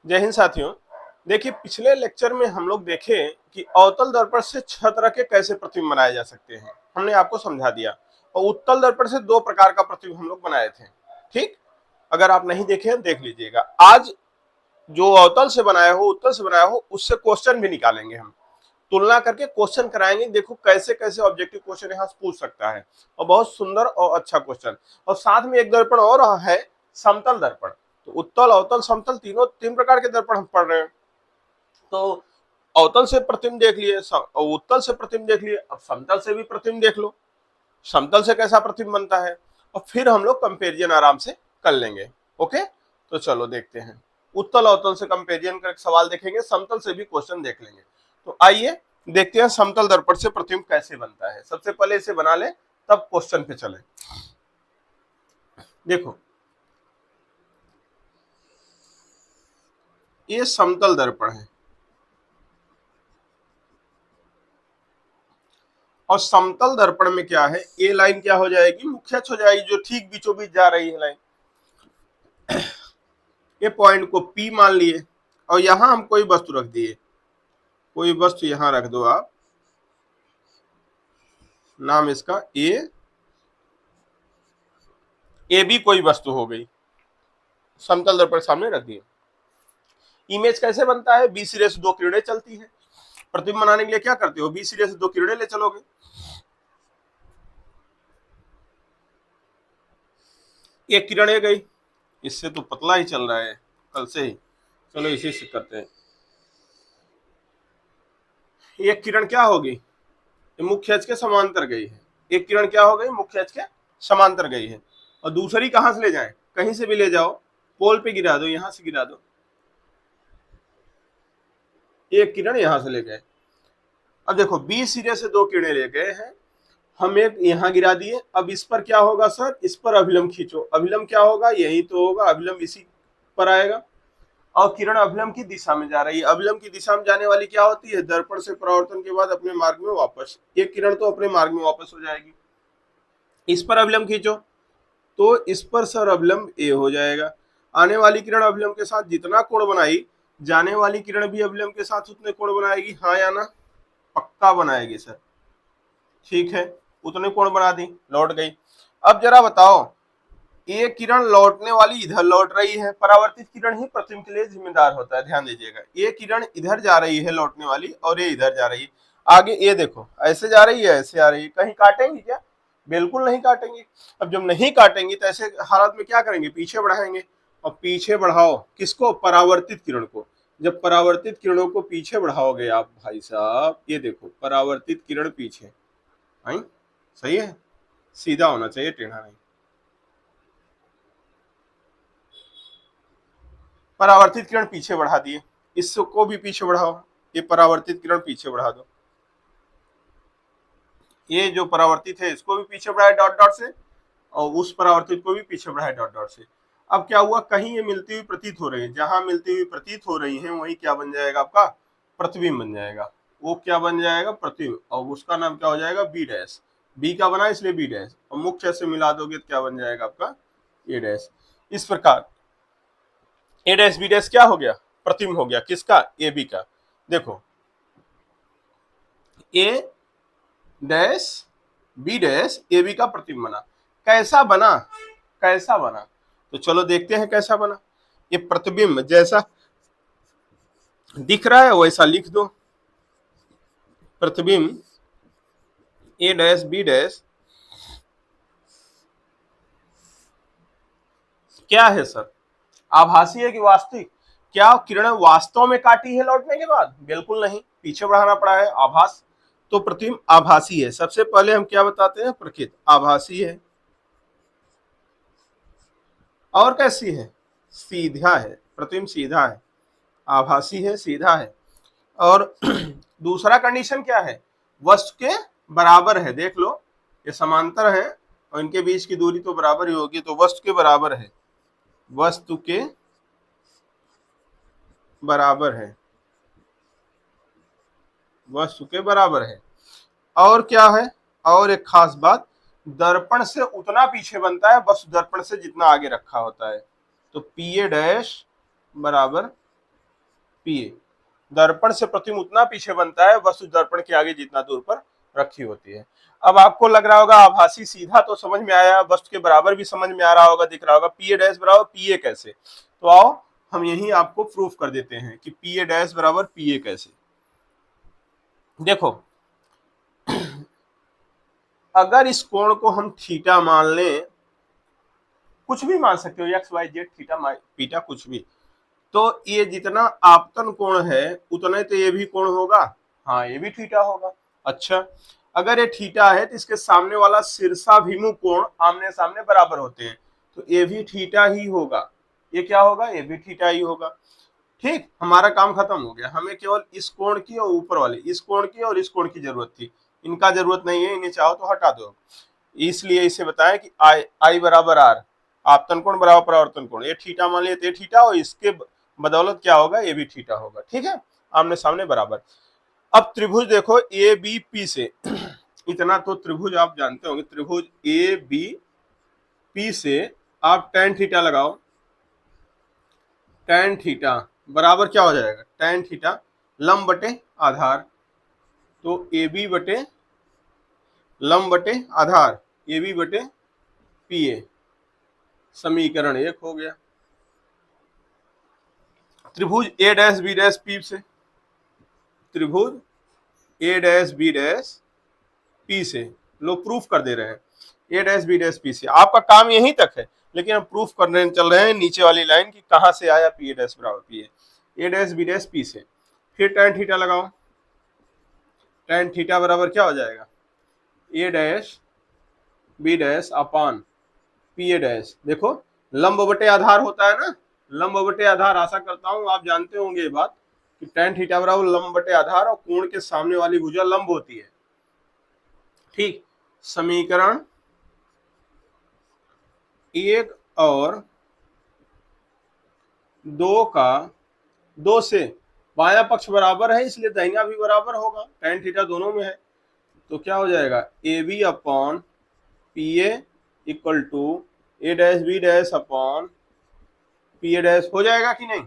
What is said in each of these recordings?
जय हिंद साथियों। देखिए, पिछले लेक्चर में हम लोग देखे कि अवतल दर्पण से 6 तरह के कैसे प्रतिबिंब बनाए जा सकते हैं, हमने आपको समझा दिया। और उत्तल दर्पण से 2 प्रकार का प्रतिबिंब हम लोग बनाए थे। ठीक, अगर आप नहीं देखे हैं देख लीजिएगा। आज जो अवतल से बनाया हो, उत्तल से बनाया हो, उससे क्वेश्चन भी निकालेंगे, हम तुलना करके क्वेश्चन कराएंगे। देखो कैसे कैसे ऑब्जेक्टिव क्वेश्चन यहाँ पूछ सकता है, और बहुत सुंदर और अच्छा क्वेश्चन। और साथ में एक दर्पण और है, समतल दर्पण। तो उत्तल, अवतल, समतल, तीनों 3 प्रकार के दर्पण हम पढ़ रहे हैं। तो अवतल से प्रतिबिंब देख लिए, उत्तल से प्रतिबिंब देख लिए, अब समतल से भी प्रतिबिंब देख लो, समतल से कैसा प्रतिबिंब बनता है। और फिर हम लोग कंपेरिजन आराम से कर लेंगे। ओके, तो चलो देखते हैं। उत्तल अवतल से कंपेरिजन कर सवाल देखेंगे, समतल से भी क्वेश्चन देख लेंगे। तो आइए देखते हैं समतल दर्पण से प्रतिबिंब कैसे बनता है। सबसे पहले इसे बना ले, तब क्वेश्चन पे चले। देखो, ये समतल दर्पण है, और समतल दर्पण में क्या है, ये लाइन क्या हो जाएगी, मुख्य अक्ष हो जाएगी, जो ठीक बीचों बीच जा रही है लाइन। ये पॉइंट को P मान लिए, और यहां हम कोई वस्तु रख दिए। कोई वस्तु यहां रख दो आप, नाम इसका ए बी कोई वस्तु हो गई। समतल दर्पण सामने रख दिए। इमेज कैसे बनता है, बी सिरे से 2 किरणें चलती है। प्रतिबिंब बनाने के लिए क्या करते हो, बी सिरे से 2 किरणें ले चलोगे। एक किरण ये गई, इससे तो पतला ही चल रहा है कल से ही, चलो इसी से करते हैं। एक किरण क्या होगी, मुख्य अक्ष के समांतर गई है। एक किरण क्या हो गई, मुख्य अक्ष के समांतर गई है। और दूसरी कहां से ले जाएं, कहीं से भी ले जाओ, पोल पे गिरा दो, यहां से गिरा दो। एक किरण यहां से ले गए। अब देखो, बी सिरे से 2 किरणें ले गए हैं, हम एक यहां गिरा दिए। अब इस पर क्या होगा सर, इस पर अभिलंब खींचो। अभिलंब क्या होगा, यही तो होगा, अभिलंब इसी पर आएगा। और किरण अभिलंब की दिशा में जा रही है। अभिलंब की दिशा में जाने वाली क्या होती है, दर्पण से परावर्तन के बाद अपने मार्ग में वापस। एक किरण तो अपने मार्ग में वापस हो जाएगी। इस पर अभिलंब खींचो, तो इस पर सर अभिलंब ए हो जाएगा। आने वाली किरण अभिलंब के साथ जितना कोण बनाई, जाने वाली किरण भी अभिलंब के साथ उतने कोण बनाएगी। हाँ या ना, पक्का बनाएगी सर। ठीक है, उतने कोण बना दी, लौट गई। अब जरा बताओ, ये किरण लौटने वाली इधर लौट रही है। परावर्तित किरण ही प्रतिबिंब के लिए जिम्मेदार होता है, ध्यान दीजिएगा। ये किरण इधर जा रही है लौटने वाली, और ये इधर जा रही है। आगे ये देखो, ऐसे जा रही है, ऐसे आ रही है। कहीं काटेंगी क्या, बिल्कुल नहीं काटेंगे। अब जब नहीं काटेंगी तो ऐसे हालत में क्या करेंगे, पीछे बढ़ाएंगे। और पीछे बढ़ाओ किसको, परावर्तित किरण को। जब परावर्तित किरणों को पीछे बढ़ाओगे आप भाई साहब, ये देखो परावर्तित किरण पीछे आई, सही है, सीधा होना चाहिए, टेढ़ा नहीं। परावर्तित किरण पीछे बढ़ा दिए, इसको भी पीछे बढ़ाओ, ये परावर्तित किरण पीछे बढ़ा दो। ये जो परावर्तित है इसको भी पीछे बढ़ाए डॉट डॉट से, और उस परावर्तित को भी पीछे बढ़ाए डॉट डॉट से। अब क्या हुआ, कहीं ये मिलती हुई प्रतीत हो रही है, जहां मिलती हुई प्रतीत हो रही है वही क्या बन जाएगा, आपका प्रतिबिंब बन जाएगा। वो क्या बन जाएगा, प्रतिबिंब, और उसका नाम क्या हो जाएगा, बी डैश। बी का बना इसलिए बी डैश, और मुख्य से मिला दोगे तो क्या बन जाएगा आपका, ए डैश। इस प्रकार ए डैश बी डैश क्या हो गया, प्रतिबिंब हो गया, किसका, ए बी का। देखो, A dash B dash A B का प्रतिबिंब बना। कैसा बना, कैसा बना, तो चलो देखते हैं कैसा बना। ये प्रतिबिंब जैसा दिख रहा है वैसा लिख दो। प्रतिबिंब ए डैश बी डैश क्या है सर, आभासी है कि वास्तविक। क्या किरणें वास्तव में काटी है लौटने के बाद, बिल्कुल नहीं, पीछे बढ़ाना पड़ा है, आभास। तो प्रतिबिंब आभासी है। सबसे पहले हम क्या बताते हैं, प्रकृत आभासी है। और कैसी है, सीधा है, प्रतिबिंब सीधा है, आभासी है, सीधा है। और दूसरा कंडीशन क्या है, वस्तु के बराबर है। देख लो, ये समांतर है और इनके बीच की दूरी तो बराबर ही होगी, तो वस्तु के बराबर है, वस्तु के बराबर है, वस्तु के बराबर है। और क्या है, और एक खास बात, दर्पण से उतना पीछे बनता है वस्तु दर्पण से जितना आगे रखा होता है। तो पी ए डैश बराबर पीए। दर्पण से प्रतिबिंब उतना पीछे बनता है वस्तु दर्पण के आगे जितना दूर पर रखी होती है। अब आपको लग रहा होगा आभासी सीधा तो समझ में आया, वस्तु के बराबर भी समझ में आ रहा होगा, दिख रहा होगा, पीए डैश बराबर पीए कैसे। तो आओ हम यही आपको प्रूफ कर देते हैं कि पीए डैश बराबर पीए कैसे। देखो अगर इस कोण को हम थीटा मान लें, कुछ भी मान सकते हो, एक्स वाई जेड थीटा पीटा कुछ भी, तो ये जितना आपतन कोण है उतना तो ये भी कोण होगा, हाँ ये भी थीटा होगा। अच्छा अगर ये थीटा है तो इसके सामने वाला शीर्षाभिमुख कोण आमने सामने बराबर होते हैं, तो ये भी थीटा ही होगा, ये क्या होगा, ये भी थीटा ही होगा। ठीक, हमारा काम खत्म हो गया, हमें केवल इस कोण की और ऊपर वाले इस कोण की और इस कोण की जरूरत थी, इनका जरूरत नहीं है, इन्हें चाहो तो हटा दो। इसलिए इसे बताया कि आई बराबर आर, आपतन कोण बराबर परावर्तन कोण, ये थीटा मान लिया, ये थीटा, और इसके बदौलत क्या होगा, ये भी थीटा होगा। ठीक है, आमने सामने बराबर। अब त्रिभुज देखो ए बी पी से इतना तो त्रिभुज आप जानते होंगे, त्रिभुज ए बी पी से आप tan थीटा लगाओ, tan थीटा बराबर क्या हो जाएगा, tan थीटा लंब बटे आधार, तो ए बी बटे लंब बटे आधार, ए बी बटे पी ए, समीकरण 1 हो गया। त्रिभुज ए डैश बी डैश पी से, त्रिभुज ए डैश बी डैश पी से, लोग प्रूफ कर दे रहे हैं, ए डैश बी डैश पी से, आपका काम यहीं तक है, लेकिन हम प्रूफ करने चल रहे हैं नीचे वाली लाइन की कहां से आया पी ए डैश बराबर P A dash B dash P से। फिर tan थीटा लगाओ, tan थीटा बराबर क्या हो जाएगा, A dash B dash upon P A dash, देखो लंब बटे आधार होता है ना, लंब बटे आधार, आशा करता हूं आप जानते होंगे ये बात कि tan थीटा बराबर लंब बटे आधार, और कोण के सामने वाली भुजा लंब होती है। ठीक, समीकरण 1 और 2 का 2 से बायां पक्ष बराबर है, इसलिए दाहिना भी बराबर होगा, tan थीटा दोनों में है, तो क्या हो जाएगा, A B upon P A equal to A dash B dash upon P A dash, हो जाएगा कि नहीं,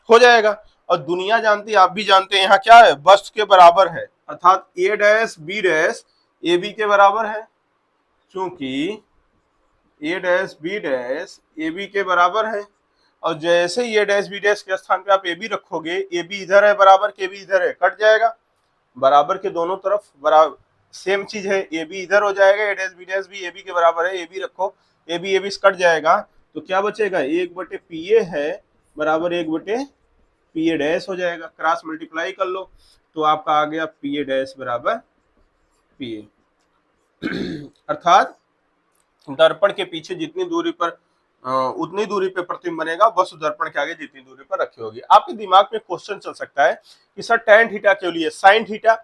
हो जाएगा। और दुनिया जानती है, आप भी जानते हैं, यहाँ क्या है, वस्तु के बराबर है, अर्थात A dash B dash A B के बराबर है, क्योंकि A dash B dash A B के बराबर है, और जैसे ये डैश बी डैश के स्थान पे आप ए बी रखोगे, ए बी इधर है बराबर के बी इधर है, कट जाएगा, बराबर के दोनों तरफ बराबर सेम चीज है, ए बी इधर हो जाएगा, A dash B A B के बराबर है, ए बी रखो, ए बी कट जाएगा, तो क्या बचेगा, 1 बटे पी ए है बराबर 1 बटे पी ए डैश हो जाएगा, क्रॉस मल्टीप्लाई कर लो, तो आपका आ गया पी ए डैश बराबर पी ए। अर्थात दर्पण के पीछे जितनी दूरी पर उतनी दूरी पे प्रतिबिंब बनेगा, वस्तु दर्पण के आगे जितनी दूरी पर रखी होगी। आपके दिमाग में क्वेश्चन चल सकता है कि सर tan थीटा क्यों लिए, sin थीटा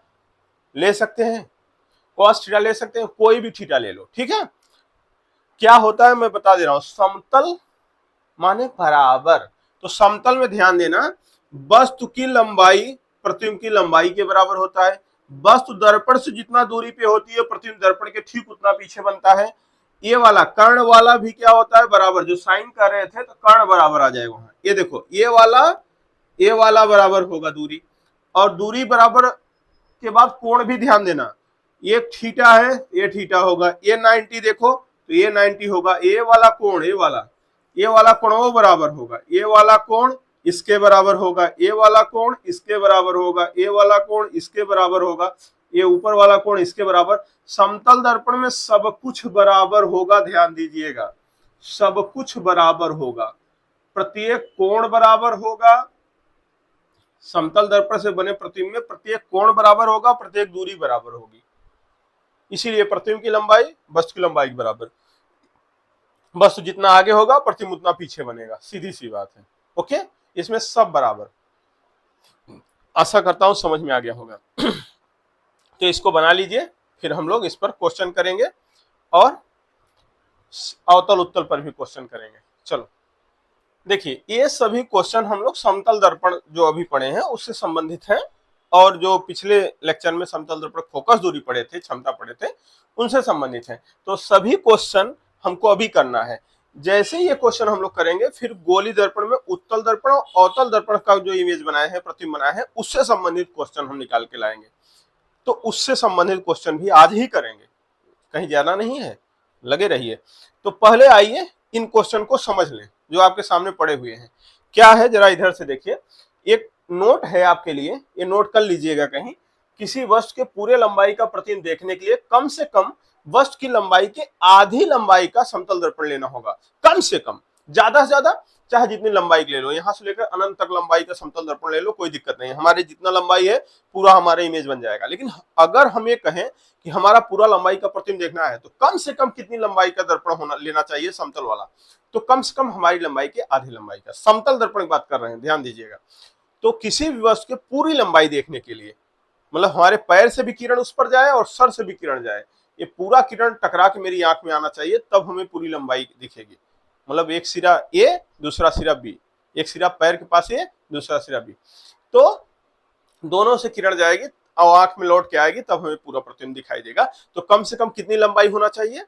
ले सकते हैं, cos थीटा ले सकते हैं, कोई भी थीटा ले लो, ठीक है। क्या होता है मैं बता दे रहा हूं, समतल माने बराबर, तो समतल में ध्यान देना, वस्तु की लंबाई प्रतिबिंब की लंबाई के बराबर होता है, वस्तु दर्पण से जितना दूरी पे होती है प्रतिबिंब दर्पण के ठीक उतना पीछे बनता है। ये वाला कर्ण वाला भी क्या होता है, बराबर, जो साइन कर रहे थे तो कर्ण बराबर आ जाएगा वहां, ये देखो ये वाला बराबर होगा दूरी, और दूरी बराबर के बाद कोण भी ध्यान देना, ये थीटा है, ये थीटा होगा, ये 90 देखो तो ये 90 होगा, ये वाला कोण, ये वाला कोण वो बराबर होगा, ये वाला कोण इसके बराबर होगा, ये वाला कोण इसके बराबर होगा, ये वाला कोण इसके बराबर होगा, ये ऊपर वाला कोण इसके बराबर। समतल दर्पण में सब कुछ बराबर होगा, ध्यान दीजिएगा, सब कुछ बराबर होगा, प्रत्येक कोण बराबर होगा, समतल दर्पण से बने प्रतिबिंब में प्रत्येक कोण बराबर होगा, प्रत्येक दूरी बराबर होगी, इसीलिए प्रतिबिंब की लंबाई वस्तु की लंबाई के बराबर, वस्तु जितना आगे होगा प्रतिबिंब उतना पीछे बनेगा, सीधी सी बात है। ओके, इसमें सब बराबर, आशा करता हूं समझ में आ गया होगा। तो इसको बना लीजिए, फिर हम लोग इस पर क्वेश्चन करेंगे और अवतल उत्तल पर भी क्वेश्चन करेंगे। चलो देखिए, ये सभी क्वेश्चन हम लोग समतल दर्पण जो अभी पढ़े हैं उससे संबंधित हैं, और जो पिछले लेक्चर में समतल दर्पण फोकस दूरी पढ़े थे, क्षमता पढ़े थे, उनसे संबंधित हैं। तो सभी क्वेश्चन हमको अभी करना है, जैसे ये क्वेश्चन हम लोग करेंगे, फिर गोली दर्पण में उत्तल दर्पण और अवतल दर्पण का जो इमेज बनाए हैं, प्रतिबिंब बनाए हैं, उससे संबंधित क्वेश्चन हम निकाल के लाएंगे। तो उससे संबंधित क्वेश्चन भी आज ही करेंगे, कहीं जाना नहीं है, लगे रहिए। तो पहले आइए इन क्वेश्चन को समझ लें जो आपके सामने पड़े हुए हैं। क्या है जरा इधर से देखिए, एक नोट है आपके लिए, ये नोट कर लीजिएगा कहीं। किसी वस्तु के पूरे लंबाई का प्रतिबिंब देखने के लिए कम से कम वस्तु की लंबाई के आधी लंबाई का समतल दर्पण लेना होगा। कम से कम, ज्यादा से ज्यादा चाहे जितनी लंबाई ले लो, यहां से लेकर अनंत तक लंबाई का समतल दर्पण ले लो, कोई दिक्कत नहीं है। हमारे जितना लंबाई है पूरा हमारा इमेज बन जाएगा। लेकिन अगर हम ये कहें कि हमारा पूरा लंबाई का प्रतिबिंब देखना है, तो कम से कम कितनी लंबाई का दर्पण होना लेना चाहिए समतल वाला, तो कम से कम हमारी लंबाई के आधी लंबाई का समतल दर्पण की बात कर रहे हैं, ध्यान दीजिएगा। तो किसी भी वस्तु के पूरी लंबाई देखने के लिए, मतलब हमारे पैर से भी किरण उस पर जाए और सर से भी किरण जाए, ये पूरा किरण टकरा के मेरी आंख में आना चाहिए, तब हमें पूरी लंबाई दिखेगी। मतलब एक सिरा ए, दूसरा सिरा बी, एक सिरा पैर के पास ए, दूसरा सिरा बी, तो दोनों से किरण जाएगी और आंख में लौट के आएगी, तब हमें पूरा प्रतिबिंब दिखाई देगा। तो कम से कम कितनी लंबाई होना चाहिए,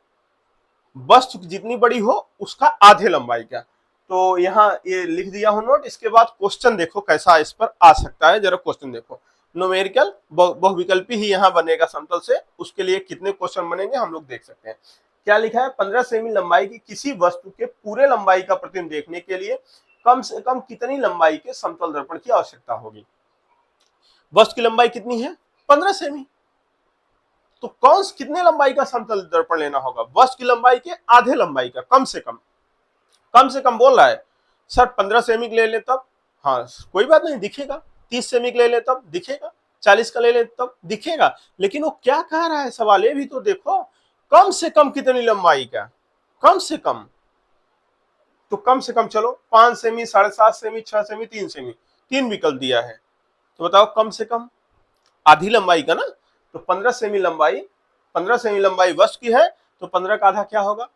वस्तु जितनी बड़ी हो उसका आधे लंबाई का। तो यहाँ ये लिख दिया हूं नोट। इसके बाद क्वेश्चन देखो कैसा इस पर आ सकता है, जरा क्वेश्चन देखो। न्यूमेरिकल बहुविकल्पी ही यहाँ बनेगा समतल से, उसके लिए कितने क्वेश्चन बनेंगे हम लोग देख सकते हैं। क्या लिखा है, 15 सेमी लंबाई की किसी वस्तु के पूरे लंबाई का प्रतिबिंब देखने के लिए कम से कम कितनी लंबाई के समतल दर्पण की आवश्यकता होगी। वस्तु की लंबाई कितनी है, 15 सेमी, तो कितने लंबाई का समतल दर्पण लेना होगा, वस्तु की लंबाई के आधे लंबाई का, कम से कम बोल रहा है सर। 15 सेमी ले ले तब, हाँ कोई बात नहीं, दिखेगा। 30 सेमी ले ले तब दिखेगा, 40 का ले ले तब दिखेगा। लेकिन वो क्या कह रहा है, सवाल ये भी तो देखो, कम से कम कितनी लंबाई का, कम से कम। तो कम से कम चलो 5 सेमी, 7.5 सेमी, 6 सेमी, 3 सेमी, 3 विकल्प दिया है। तो बताओ कम से कम आधी लंबाई का ना। तो 15 सेमी लंबाई, 15 सेमी लंबाई वस्तु की है, तो 15 का आधा क्या होगा,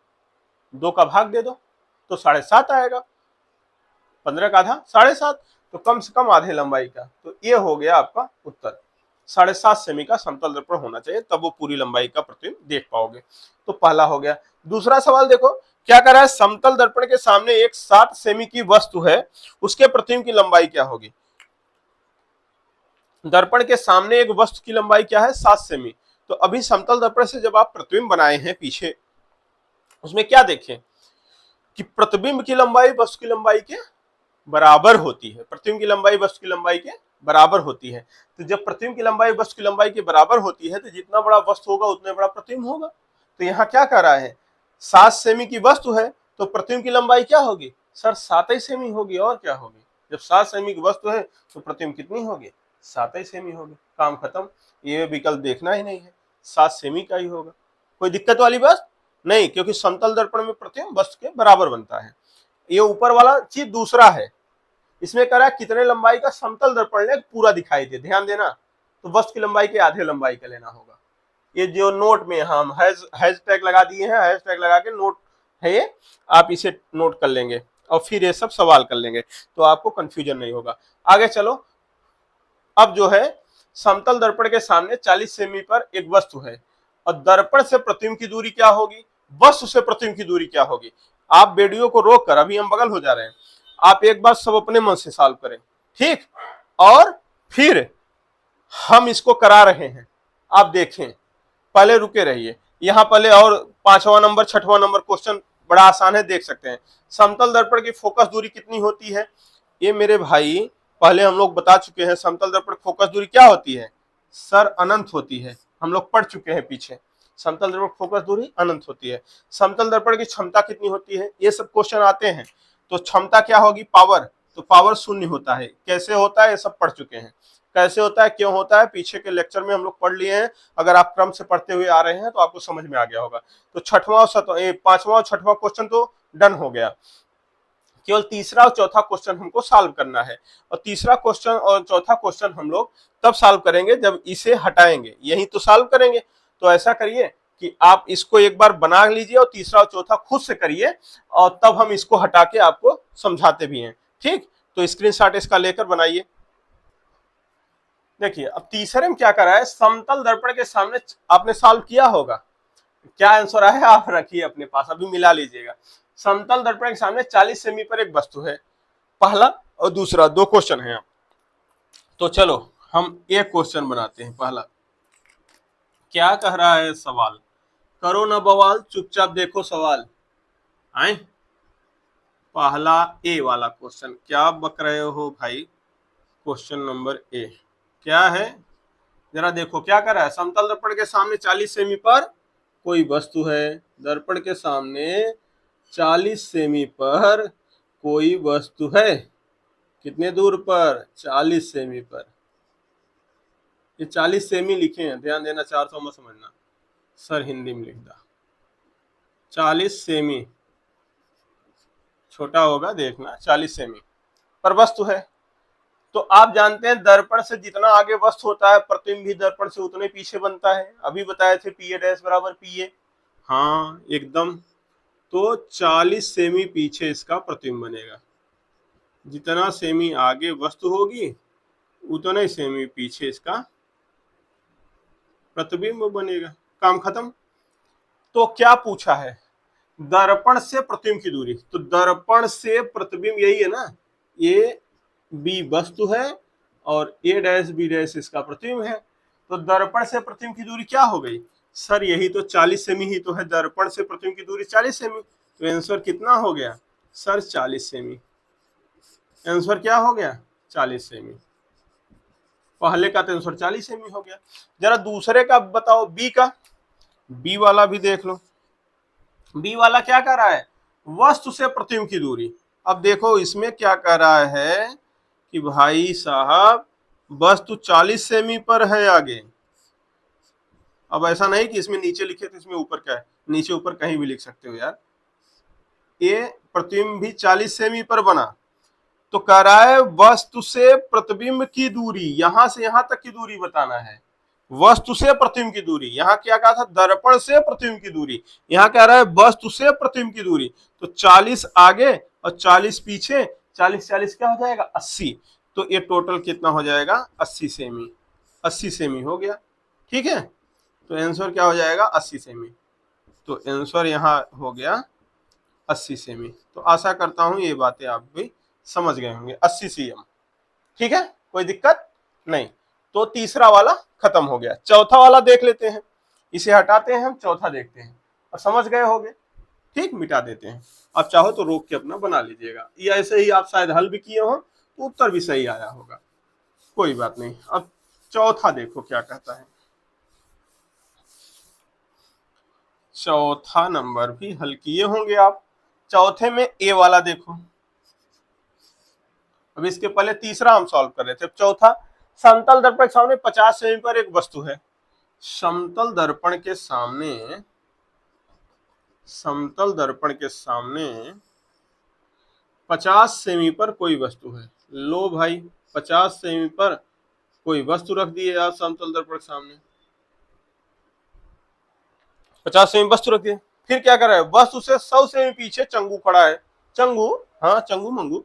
2 का भाग दे दो तो 7.5 आएगा। 15 का आधा 7.5, तो कम से कम आधे लंबाई का। तो ये हो गया आपका उत्तर, 7.5 सेमी का समतल दर्पण होना चाहिए, तब वो पूरी लंबाई का प्रतिबिंब देख पाओगे। तो पहला हो गया। दूसरा सवाल देखो क्या कर रहा है, समतल दर्पण के सामने एक 7 सेमी की वस्तु है, उसके प्रतिबिंब की लंबाई क्या होगी। दर्पण के सामने एक वस्तु की लंबाई क्या है, 7 सेमी। तो अभी समतल दर्पण से जब आप प्रतिबिंब बनाए हैं पीछे, उसमें क्या देखें कि प्रतिबिंब की लंबाई वस्तु की लंबाई के बराबर होती है। प्रतिबिंब की लंबाई वस्तु की लंबाई के बराबर होती है। तो जब प्रतिबिंब की लंबाई वस्तु की लंबाई के बराबर होती है, तो जितना बड़ा वस्तु होगा उतने बड़ा प्रतिबिंब होगा। तो यहाँ क्या कह रहा है, 7 सेमी की वस्तु है, तो प्रतिबिंब की लंबाई क्या होगी सर, 7 सेमी होगी, और क्या होगी। जब 7 सेमी की वस्तु है तो प्रतिबिंब कितनी होगी, 7 सेमी होगी। काम खत्म, ये विकल्प देखना ही नहीं है, 7 सेमी का ही होगा। कोई दिक्कत वाली बात नहीं, क्योंकि समतल दर्पण में प्रतिबिंब वस्तु के बराबर बनता है। ये ऊपर वाला चीज दूसरा है, इसमें कह रहा है कितने लंबाई का समतल दर्पण ले पूरा दिखाई दे, ध्यान देना। तो वस्तु की लंबाई के आधे लंबाई का लेना होगा। ये जो नोट में हम हैश टैग लगा दिए हैं, हैश टैग लगा के नोट है ये, आप इसे नोट कर लेंगे और फिर ये सब सवाल कर लेंगे, तो आपको कंफ्यूजन नहीं होगा। आगे चलो। अब जो है समतल दर्पण के सामने 40 सेमी पर एक वस्तु है, और दर्पण से प्रतिबिंब की दूरी क्या होगी, वस्तु से प्रतिबिंब की दूरी क्या होगी। आप वीडियो को रोक कर, अभी हम बगल हो जा रहे हैं, आप एक बार सब अपने मन से सॉल्व करें, ठीक। और फिर हम इसको करा रहे हैं, आप देखें, पहले रुके रहिए। यहां पहले और 5वां नंबर 6वां नंबर क्वेश्चन बड़ा आसान है, देख सकते हैं। समतल दर्पण की फोकस दूरी कितनी होती है, ये मेरे भाई पहले हम लोग बता चुके हैं। समतल दर्पण फोकस दूरी क्या होती है सर, अनंत होती है, हम लोग पढ़ चुके हैं पीछे। समतल दर्पण फोकस दूरी अनंत होती है। समतल दर्पण की क्षमता कितनी होती है, ये सब क्वेश्चन आते हैं। तो क्षमता क्या होगी, पावर, तो पावर 0 होता है। कैसे होता है ये सब पढ़ चुके हैं, कैसे होता है, क्यों होता है, पीछे के लेक्चर में हम लोग पढ़ लिए हैं। अगर आप क्रम से पढ़ते हुए आ रहे हैं तो आपको समझ में आ गया होगा। तो 5वां और 6वां क्वेश्चन तो डन हो गया। केवल तीसरा और चौथा क्वेश्चन हमको सॉल्व करना है, और तीसरा क्वेश्चन और चौथा क्वेश्चन हम लोग तब सॉल्व करेंगे जब इसे हटाएंगे, यही तो सॉल्व करेंगे। तो ऐसा करिए कि आप इसको एक बार बना लीजिए और तीसरा और चौथा खुद से करिए, और तब हम इसको हटा के आपको समझाते भी हैं, ठीक। तो स्क्रीनशॉट इसका लेकर बनाइए। देखिए अब तीसरे में क्या करा है, समतल दर्पण के सामने, आपने सॉल्व किया होगा, क्या आंसर आया आप रखिए अपने पास, अभी मिला लीजिएगा। समतल दर्पण के सामने 40 सेमी पर एक वस्तु है, पहला और दूसरा, दो क्वेश्चन है। तो चलो हम एक क्वेश्चन बनाते हैं। पहला क्या कह रहा है सवाल, करो ना बवाल, चुपचाप देखो सवाल। आए पहला ए वाला क्वेश्चन, क्या बक रहे हो भाई। क्वेश्चन नंबर ए क्या है, जरा देखो क्या कर रहा है। समतल दर्पण के सामने 40 सेमी पर कोई वस्तु है, दर्पण के सामने 40 सेमी पर कोई वस्तु है, कितने दूर पर, 40 सेमी पर। ये 40 सेमी लिखे हैं, ध्यान देना, 400 मत समझना, सर हिंदी में लिख दा। 40 सेमी छोटा होगा, देखना 40 सेमी पर वस्तु है। तो आप जानते हैं दर्पण से जितना आगे वस्तु होता है, प्रतिबिंब भी दर्पण से उतने पीछे बनता है। अभी बताए थे पी ए डैश बराबर पी ए, हाँ एकदम। तो 40 सेमी पीछे इसका प्रतिबिंब बनेगा, जितना सेमी आगे वस्तु होगी उतना ही सेमी पीछे इसका प्रतिबिंब बनेगा। काम खत्म। तो क्या पूछा है, दर्पण से प्रतिबिंब की दूरी। तो दर्पण से प्रतिबिंब यही है ना, ए बी वस्तु है और ए डैश बी डैश इसका प्रतिबिंब है। तो दर्पण से प्रतिबिंब की दूरी क्या हो गई सर, यही तो 40 सेमी ही तो है। दर्पण से प्रतिबिंब की दूरी 40 सेमी, तो आंसर कितना हो गया सर, 40 सेमी। आंसर क्या हो गया, 40 सेमी। पहले का तो आंसर 40 सेमी हो गया। जरा दूसरे का बताओ, बी का, बी वाला भी देख लो। बी वाला क्या कर रहा है, वस्तु से प्रतिबिंब की दूरी। अब देखो इसमें क्या कह रहा है कि भाई साहब वस्तु 40 सेमी पर है आगे। अब ऐसा नहीं कि इसमें नीचे लिखे तो इसमें ऊपर क्या है, नीचे ऊपर कहीं भी लिख सकते हो यार। ये प्रतिबिंब भी 40 सेमी पर बना, तो कह रहा है वस्तु से प्रतिबिंब की दूरी, यहां से यहां तक की दूरी बताना है। वस्तु से प्रतिबिंब की दूरी, यहाँ क्या कहा था, दर्पण से प्रतिबिंब की दूरी। यहाँ कह रहा है वस्तु से प्रतिबिंब की दूरी। तो 40 आगे और 40 पीछे, 40 40 क्या हो जाएगा, 80। तो ये टोटल कितना हो जाएगा, 80 सेमी। 80 सेमी हो गया, ठीक है। तो आंसर क्या हो जाएगा, 80 सेमी। तो आंसर यहाँ हो गया 80 सेमी। तो आशा करता हूं ये बातें आप भी समझ गए होंगे। 80 सीएम, ठीक है, कोई दिक्कत नहीं। तो तीसरा वाला खत्म हो गया। चौथा वाला देख लेते हैं, इसे हटाते हैं हम, चौथा देखते हैं। और समझ गए होंगे, ठीक, मिटा देते हैं। आप चाहो तो रोक के अपना बना लीजिएगा, या ऐसे ही आप शायद हल भी किए हो तो उत्तर भी सही आया होगा, कोई बात नहीं। अब चौथा देखो क्या कहता है। चौथा नंबर भी हल किए होंगे आप। चौथे में ए वाला देखो। अब इसके पहले तीसरा हम सॉल्व कर रहे थे। चौथा, समतल दर्पण के सामने 50 सेमी पर एक वस्तु है। समतल दर्पण के सामने, समतल दर्पण के सामने 50 सेमी पर कोई वस्तु है। लो भाई, 50 सेमी पर कोई वस्तु रख दी है यार समतल दर्पण के सामने। 50 सेमी वस्तु रख दी, फिर क्या कर रहा है, वस्तु से 100 सेमी पीछे चंगू खड़ा है। चंगू, हाँ चंगू मंगू।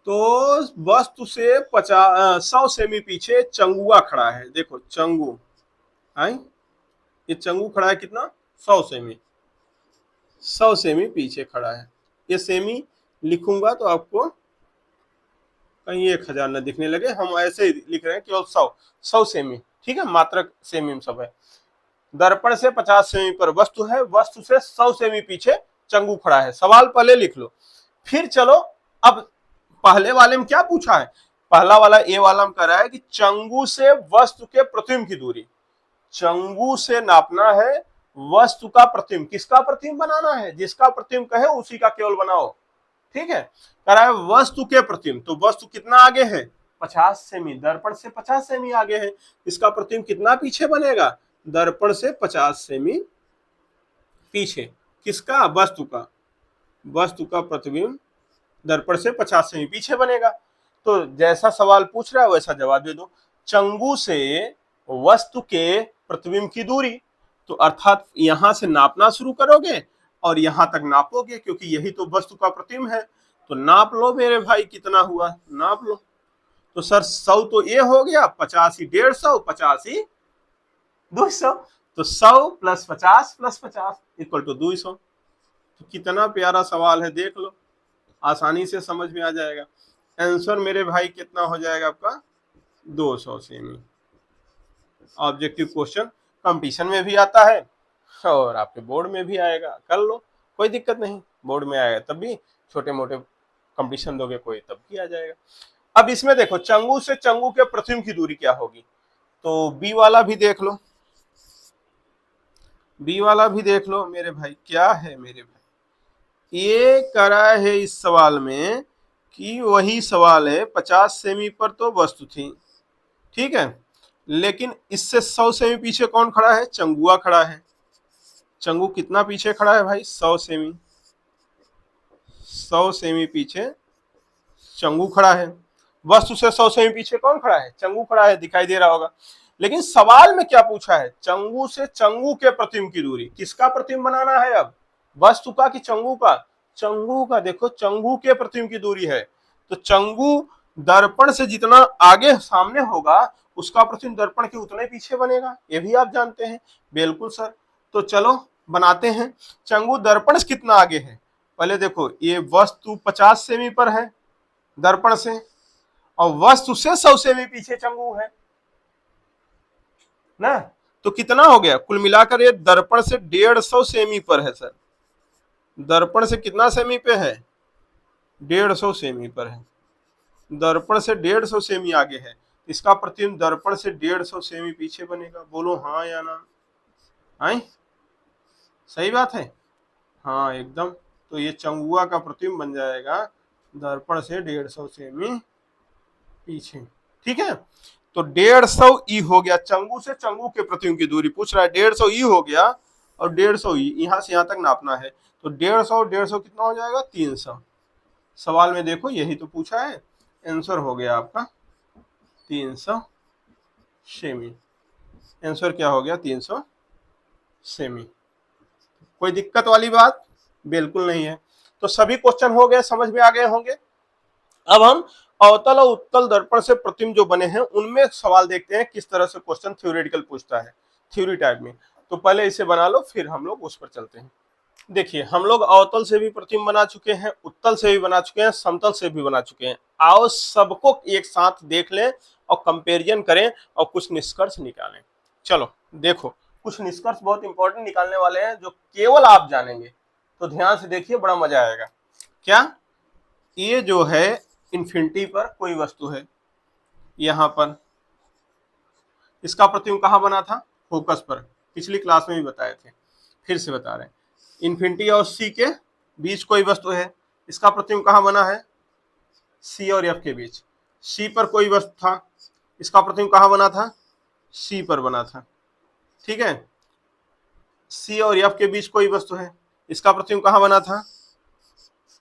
तो वस्तु से 100 सेमी पीछे चंगुआ खड़ा है। देखो चंगू, आई ये चंगू खड़ा है कितना, 100 सेमी। 100 सेमी पीछे खड़ा है। ये सेमी लिखूंगा तो आपको कहीं 1000 न दिखने लगे, हम ऐसे ही लिख रहे हैं केवल 100 सेमी, ठीक है, मात्रक सेमी में सब है। दर्पण से 50 सेमी पर वस्तु है, वस्तु से 100 सेमी पीछे चंगू खड़ा है। सवाल पहले लिख लो, फिर चलो। अब पहले वाले में क्या पूछा है, पहला वाला ए वाला में कह रहा है कि चंगू से वस्तु के प्रतिबिंब की दूरी। चंगू से नापना है वस्तु का प्रतिबिंब। किसका प्रतिबिंब बनाना है, जिसका प्रतिबिंब कहे उसी का केवल बनाओ, ठीक है। कह रहा है वस्तु के प्रतिबिंब, तो वस्तु कितना आगे है, 50 सेमी। दर्पण से 50 सेमी आगे है, इसका प्रतिबिंब कितना पीछे बनेगा, दर्पण से 50 सेमी पीछे। किसका, वस्तु का। वस्तु का प्रतिबिंब दर्पण से 50 सेमी पीछे बनेगा। तो जैसा सवाल पूछ रहा है वैसा जवाब दे दो। चंगू से वस्तु के प्रतिबिंब की दूरी, तो अर्थात यहां से नापना शुरू करोगे और यहां तक नापोगे, क्योंकि यही तो वस्तु का प्रतिबिंब है। तो नाप लो मेरे भाई, कितना हुआ नाप लो। तो सर 100 तो ये हो गया, 50 ही 150, 50 ही 200। तो 100 + 50 + 50 = 200। तो कितना प्यारा सवाल है, देख लो, आसानी से समझ में आ जाएगा। आंसर मेरे भाई कितना हो जाएगा आपका, 200 सेमी। ऑब्जेक्टिव क्वेश्चन कंपटीशन में भी आता है और आपके बोर्ड में भी आएगा, कर लो, कोई दिक्कत नहीं। बोर्ड में आएगा तब भी, छोटे मोटे कंपटीशन दोगे कोई तब भी आ जाएगा। अब इसमें देखो चंगू से चंगू के प्रतिबिंब की दूरी क्या होगी, तो बी वाला भी देख लो, बी वाला भी देख लो मेरे भाई। क्या है मेरे भाई, ये करा है इस सवाल में कि वही सवाल है, 50 सेमी पर तो वस्तु थी, ठीक है, लेकिन इससे 100 सेमी पीछे कौन खड़ा है, चंगुआ खड़ा है। चंगू कितना पीछे खड़ा है भाई, 100 सेमी, 100 सेमी पीछे चंगू खड़ा है। वस्तु से 100 सेमी पीछे कौन खड़ा है, चंगू खड़ा है, दिखाई दे रहा होगा। लेकिन सवाल में क्या पूछा है, चंगू से चंगू के प्रतिबिंब की दूरी। किसका प्रतिबिंब बनाना है अब, वस्तु का कि चंगू का, चंगू का। देखो चंगू के प्रतिबिंब की दूरी है, तो चंगू दर्पण से जितना आगे सामने होगा उसका प्रतिबिंब दर्पण के उतने पीछे बनेगा, ये भी आप जानते हैं। बिल्कुल सर, तो चलो बनाते हैं। चंगू दर्पण से कितना आगे है, पहले देखो ये वस्तु 50 सेमी पर है दर्पण से, और वस्तु से 100 सेमी पीछे चंगू है ना, तो कितना हो गया कुल मिलाकर, ये दर्पण से 150 सेमी पर है सर। दर्पण से कितना सेमी पे है, 150 सेमी पर है। दर्पण से 150 सेमी आगे है, इसका प्रतिबिंब दर्पण से 150 सेमी पीछे बनेगा। बोलो हाँ या ना, आई सही बात है, हाँ एकदम। तो ये चंगुआ का प्रतिबिंब बन जाएगा दर्पण से 150 सेमी पीछे, ठीक है। तो 150 ई हो गया, चंगू से चंगू के प्रतिबिंब की दूरी पूछ रहा है, 150 ई हो गया, और 150 ई यहां से यहां तक नापना है, तो 150 कितना हो जाएगा, 300। सवाल में देखो यही तो पूछा है, आंसर हो गया आपका 300 सेमी। आंसर क्या हो गया, 300 सेमी। कोई दिक्कत वाली बात बिल्कुल नहीं है। तो सभी क्वेश्चन हो गए, समझ में आ गए होंगे। अब हम अवतल और उत्तल दर्पण से प्रतिबिंब जो बने हैं उनमें सवाल देखते हैं किस तरह से क्वेश्चन थ्योरेटिकल पूछता है, थ्योरी टाइप में। तो पहले इसे बना लो, फिर हम लोग उस पर चलते हैं। देखिए हम लोग अवतल से भी प्रतिबिंब बना चुके हैं, उत्तल से भी बना चुके हैं, समतल से भी बना चुके हैं। आओ सबको एक साथ देख लें और कंपेरिजन करें और कुछ निष्कर्ष निकालें। चलो देखो, कुछ निष्कर्ष बहुत इंपॉर्टेंट निकालने वाले हैं जो केवल आप जानेंगे, तो ध्यान से देखिए, बड़ा मजा आएगा। क्या, ये जो है इन्फिनिटी पर कोई वस्तु है, यहां पर इसका प्रतिबिंब कहां बना था, फोकस पर, पिछली क्लास में भी बताए थे, फिर से बता रहे हैं। इन्फिनिटी और सी के बीच कोई वस्तु है, इसका प्रतिबिंब कहां बना है, सी और एफ के बीच। सी पर कोई वस्तु था, इसका प्रतिबिंब कहां बना था, सी पर बना था, ठीक है। सी और एफ के बीच कोई वस्तु है, इसका प्रतिबिंब कहां बना था,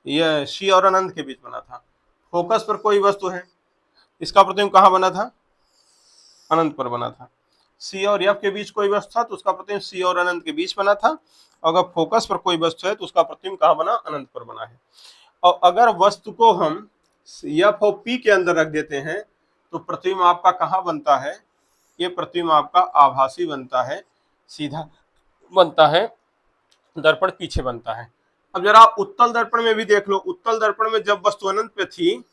यह सी और अनंत के बीच बना था। फोकस पर कोई वस्तु है, इसका प्रतिबिंब कहां बना था, अनंत पर बना था। सी और एफ के बीच कोई वस्तु था तो उसका प्रतिबिंब सी और अनंत के बीच बना था। अगर फोकस पर कोई वस्तु है तो उसका प्रतिबिंब कहां बना, अनंत पर बना है। और अगर वस्तु को हम एफ और पी के अंदर रख देते हैं तो प्रतिबिंब आपका कहां बनता है, ये प्रतिबिंब आपका आभासी बनता है, सीधा बनता है, दर्पण पीछे बनता है। अब जरा उत्तल दर्पण में भी देख लो, उत्तल दर्पण में जब वस्तु अनंत पे थी,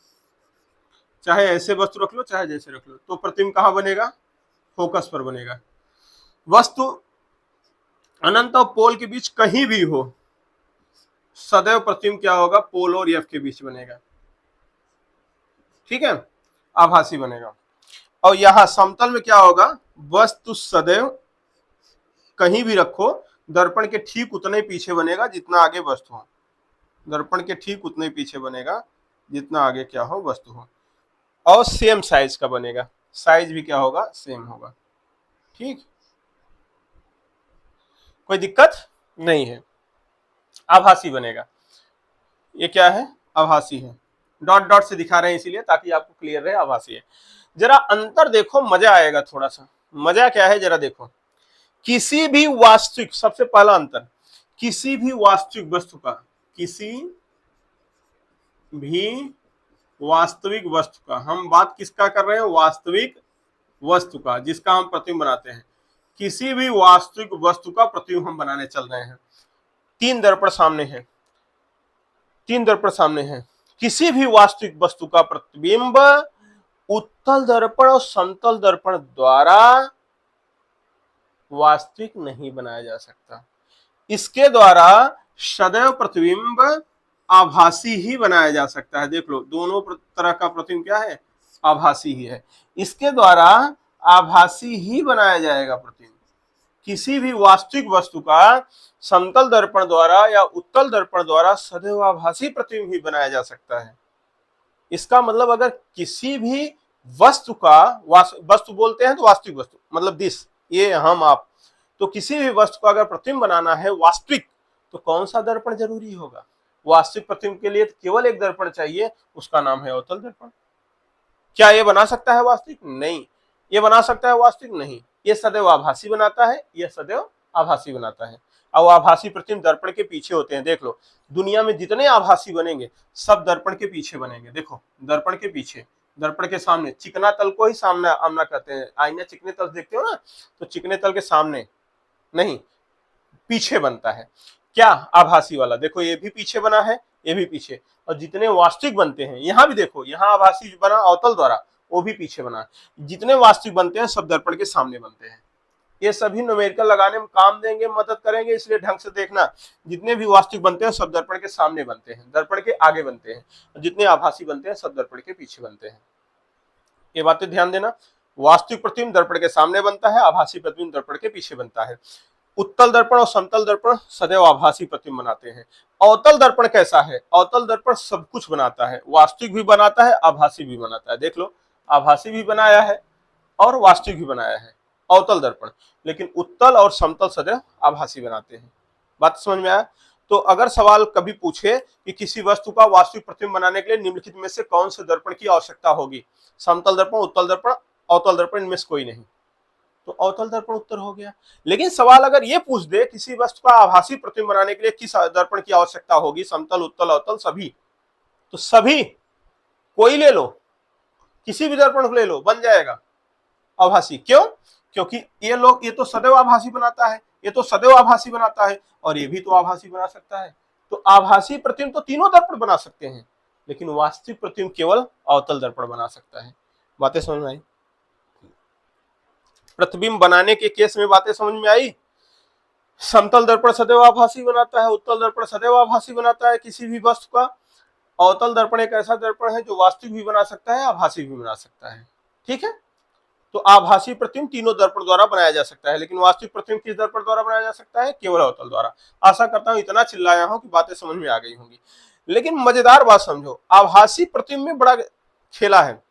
चाहे ऐसे वस्तु रख लो चाहे जैसे रख लो, तो प्रतिबिंब कहां बनेगा, फोकस पर बनेगा। वस्तु अनंत और पोल के बीच कहीं भी हो, सदैव प्रतिबिंब क्या होगा, पोल और एफ के बीच बनेगा, ठीक है, आभासी बनेगा। और यहां समतल में क्या होगा, वस्तु सदैव कहीं भी रखो, दर्पण के ठीक उतने पीछे बनेगा जितना आगे वस्तु हो, दर्पण के ठीक उतने पीछे बनेगा जितना आगे क्या हो, वस्तु हो। और सेम साइज का बनेगा, साइज भी क्या होगा, सेम होगा, ठीक, कोई दिक्कत नहीं है। आभासी बनेगा, ये क्या है, आभासी है, डॉट डॉट से दिखा रहे हैं इसीलिए ताकि आपको क्लियर रहे, आभासी है। जरा अंतर देखो, मजा आएगा थोड़ा सा। मजा क्या है जरा देखो, किसी भी वास्तविक, सबसे पहला अंतर, किसी भी वास्तविक वस्तु का, किसी भी वास्तविक वस्तु का, हम बात किसका कर रहे हैं, वास्तविक वस्तु का, जिसका हम प्रतिबिंब बनाते हैं। किसी भी वास्तविक वस्तु का प्रतिबिंब हम बनाने चल रहे हैं। तीन दर्पण सामने हैं, तीन दर्पण सामने हैं। किसी भी वास्तविक वस्तु का प्रतिबिंब उत्तल दर्पण और समतल दर्पण द्वारा वास्तविक नहीं बनाया जा सकता। इसके द्वारा सदैव प्रतिबिंब आभासी ही बनाया जा सकता है। देख लो, दोनों तरह का प्रतिबिंब क्या है? आभासी ही है। इसके द्वारा आभासी ही बनाया जाएगा प्रतिबिंब। किसी भी वास्तविक वस्तु का समतल दर्पण द्वारा या उत्तल दर्पण द्वारा सदैव आभासी प्रतिबिंब ही बनाया जा सकता है। इसका मतलब अगर किसी भी वस्तु का, वस्तु बोलते हैं तो वास्तविक वस्तु मतलब दिस, ये हम आप, तो किसी भी वस्तु का अगर प्रतिबिंब बनाना है वास्तविक, तो कौन सा दर्पण जरूरी होगा? वास्तविक प्रतिबिंब के लिए केवल एक दर्पण चाहिए, उसका नाम है अवतल दर्पण। क्या ये बना सकता है वास्तविक? नहीं। ये बना सकता है वास्तविक? नहीं। ये सदैव आभासी बनाता है, ये सदैव आभासी बनाता है। अब आभासी प्रतिबिंब दर्पण के पीछे होते हैं। देख लो, दुनिया में जितने आभासी बनेंगे सब दर्पण के पीछे बनेंगे। देखो, दर्पण के पीछे, दर्पण के सामने, चिकना तल को ही सामना आमना कहते हैं। आईना चिकने तल देखते हो ना, तो चिकने तल के सामने नहीं, पीछे बनता है। क्या? आभासी वाला। देखो, ये भी पीछे बना है, ये भी पीछे। और जितने वास्तविक बनते हैं, यहां भी देखो, यहां आभासी बना अवतल द्वारा, वो भी पीछे बना। जितने वास्तविक बनते हैं सब दर्पण के सामने बनते हैं। ये सभी न्यूमेरिकल लगाने में काम देंगे, मदद करेंगे, इसलिए ढंग से देखना। जितने भी वास्तविक बनते हैं सब दर्पण के सामने बनते हैं, दर्पण के आगे बनते हैं। जितने आभासी बनते हैं सब दर्पण के पीछे बनते हैं। ये बातें ध्यान देना। वास्तविक प्रतिबिंब दर्पण के सामने बनता है, आभासी प्रतिबिंब दर्पण के पीछे बनता है। उत्तल दर्पण और समतल दर्पण सदैव आभासी प्रतिबिंब बनाते हैं। अवतल दर्पण कैसा है? अवतल दर्पण सब कुछ बनाता है, वास्तविक भी बनाता है, आभासी भी बनाता है। देख लो, आभासी भी बनाया है और वास्तविक भी बनाया है अवतल दर्पण, लेकिन उत्तल और समतल सदैव आभासी बनाते हैं। बात समझ में आया? तो अगर सवाल कभी पूछे कि किसी वस्तु का वास्तविक प्रतिबिंब बनाने के लिए निम्नलिखित में से कौन से दर्पण की आवश्यकता होगी? समतल दर्पण, उत्तल दर्पण, अवतल दर्पण, इनमें से कोई नहीं, तो अवतल दर्पण उत्तर हो गया। लेकिन सवाल अगर ये पूछ दे किसी वस्तु का आभासी प्रतिबिंब बनाने के लिए किस दर्पण की आवश्यकता होगी? समतल, उत्तल, अवतल, सभी। तो सभी कोई ले लो, किसी भी दर्पण को ले लो, बन जाएगा आभासी। क्यों? क्योंकि ये तो सदैव आभासी बनाता है, ये तो सदैव आभासी बनाता है, और ये भी तो आभासी बना सकता है। तो आभासी प्रतिबिंब तो तीनों दर्पण बना सकते हैं, लेकिन वास्तविक प्रतिबिंब केवल अवतल दर्पण बना सकता है। बातें समझ में आई? प्रतिबिंब बनाने के केस में बातें समझ में आई? समतल दर्पण सदैव आभासी बनाता है, उत्तल दर्पण सदैव आभासी बनाता है किसी भी वस्तु का। अवतल दर्पण एक ऐसा दर्पण है जो वास्तविक भी बना सकता है, आभासी भी बना सकता है। ठीक है? तो आभासी प्रतिबिंब तीनों दर्पण द्वारा बनाया जा सकता है, लेकिन वास्तविक प्रतिबिंब किस दर्पण द्वारा बनाया जा सकता है? केवल अवतल द्वारा। आशा करता हूं इतना चिल्लाया हूं कि बातें समझ में आ गई होंगी। लेकिन मजेदार बात समझो, आभासी प्रतिबिंब में बड़ा खेला है।